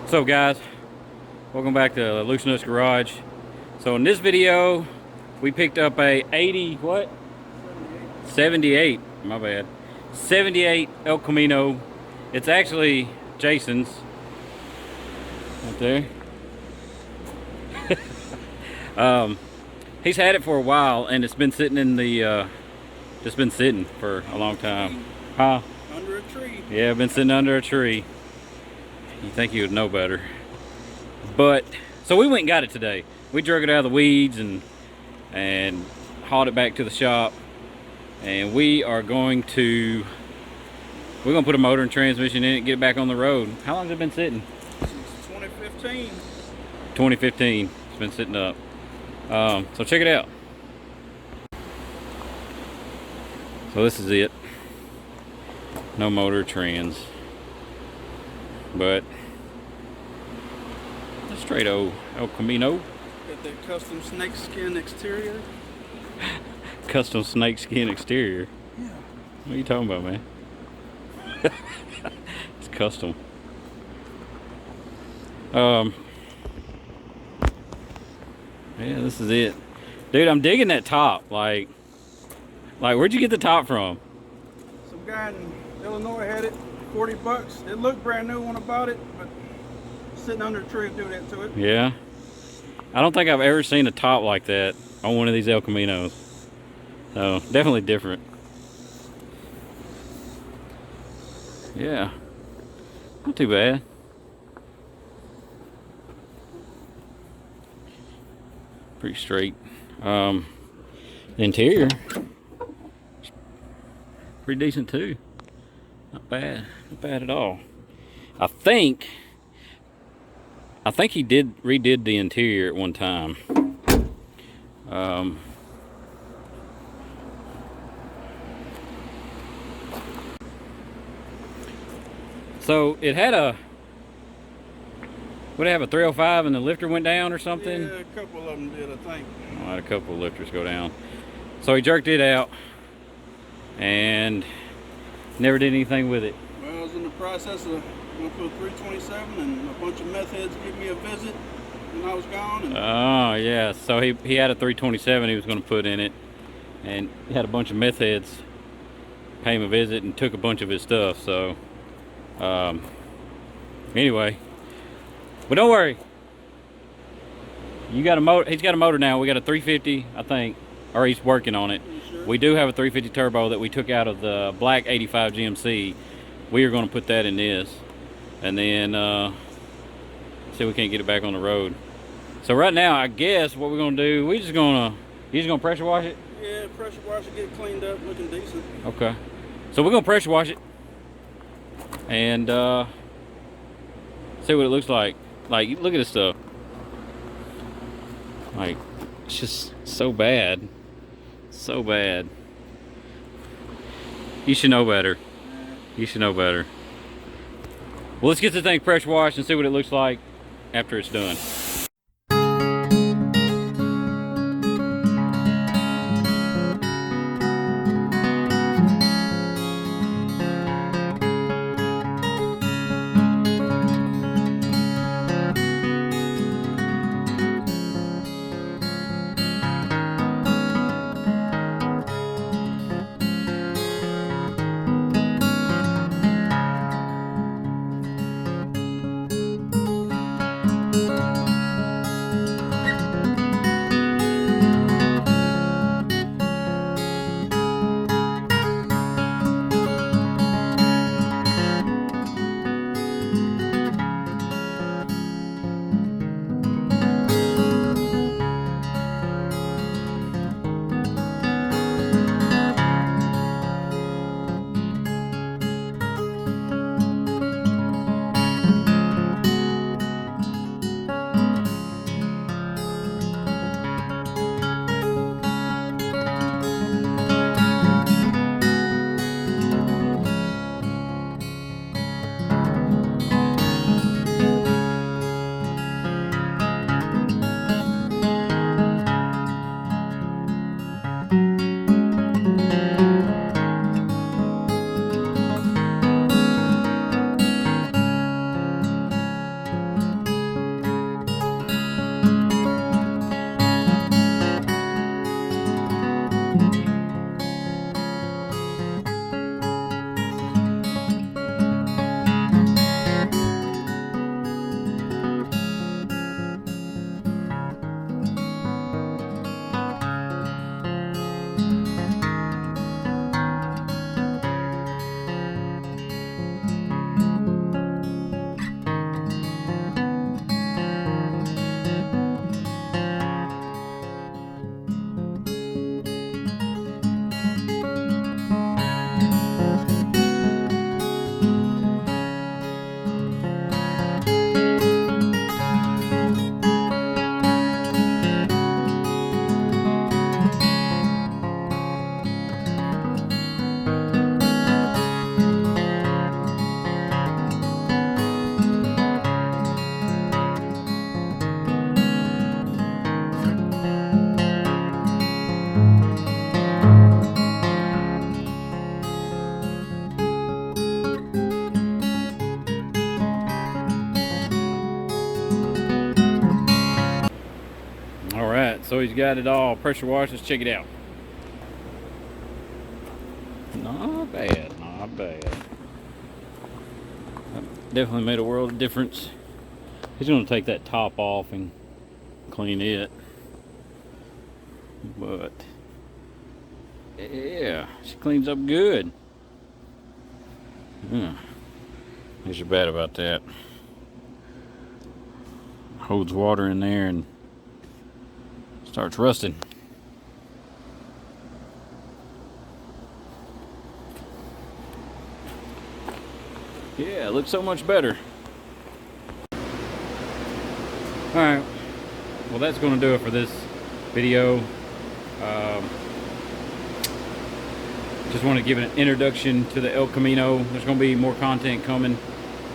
What's up, guys? Welcome back to Loose Nuts Garage. So in this video we picked up a 78, my bad, 78 Elcamino. It's actually Jason's right there. He's had it for a while and it's been sitting in the just been sitting for a long time. Huh? Under a tree. Yeah, been sitting under a tree. You think you would know better. But so we went and got it today. We drug it out of the weeds and hauled it back to the shop, and we're going to put a motor and transmission in it and get it back on the road. How long has it been sitting? Since 2015. 2015. It's been sitting up. So check it out. So this is it. No motor, trans, but a straight old Elcamino. Got that custom snakeskin exterior. Custom snakeskin exterior. Yeah. What are you talking about, man? It's custom. Yeah, this is it, dude. I'm digging that top. Like, where'd you get the top from? Some guy in Illinois had it, 40 bucks. It looked brand new when I bought it, but sitting under a tree do that to it. Yeah. I don't think I've ever seen a top like that on one of these Elcaminos. So definitely different. Yeah. Not too bad. Pretty straight. The interior, pretty decent too. Not bad. Not bad at all. I think he redid the interior at one time. So it had would it have a 305 and the lifter went down or something? Yeah, a couple of them did, I think. I had a couple of lifters go down. So he jerked it out and never did anything with it. Well, I was in the process of going to a 327 and a bunch of meth heads give me a visit and I was gone. And Oh yeah, so he had a 327 he was going to put in it, and he had a bunch of meth heads pay him a visit and took a bunch of his stuff. So anyway, but don't worry, you got a motor. He's got a motor now. We got a 350, I think, or he's working on it. Sure? We do have a 350 turbo that we took out of the black 85 GMC. We are going to put that in this, and then see if we can't get it back on the road. So right now, I guess what we're going to do, you're just going to pressure wash it? Yeah, pressure wash it, get it cleaned up, looking decent. Okay. So we're going to pressure wash it and see what it looks like. Like, look at this stuff. Like, it's just so bad. So bad. You should know better. You should know better. Well, let's get the thing pressure washed and see what it looks like after it's done. So he's got it all pressure washed. Let's check it out. Not bad, not bad. Definitely made a world of difference. He's gonna take that top off and clean it. But yeah, she cleans up good. These are bad about that. Holds water in there and starts rusting. Yeah, it looks so much better. Alright, well that's going to do it for this video. Just want to give an introduction to the Elcamino. There's going to be more content coming.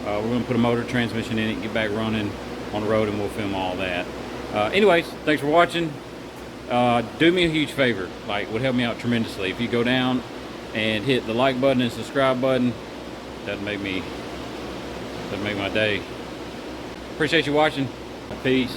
We're going to put a motor transmission in it, get back running on the road, and we'll film all that. Anyways, thanks for watching. Do me a huge favor, would help me out tremendously. If you go down and hit the like button and subscribe button, that'd make my day. Appreciate you watching. Peace.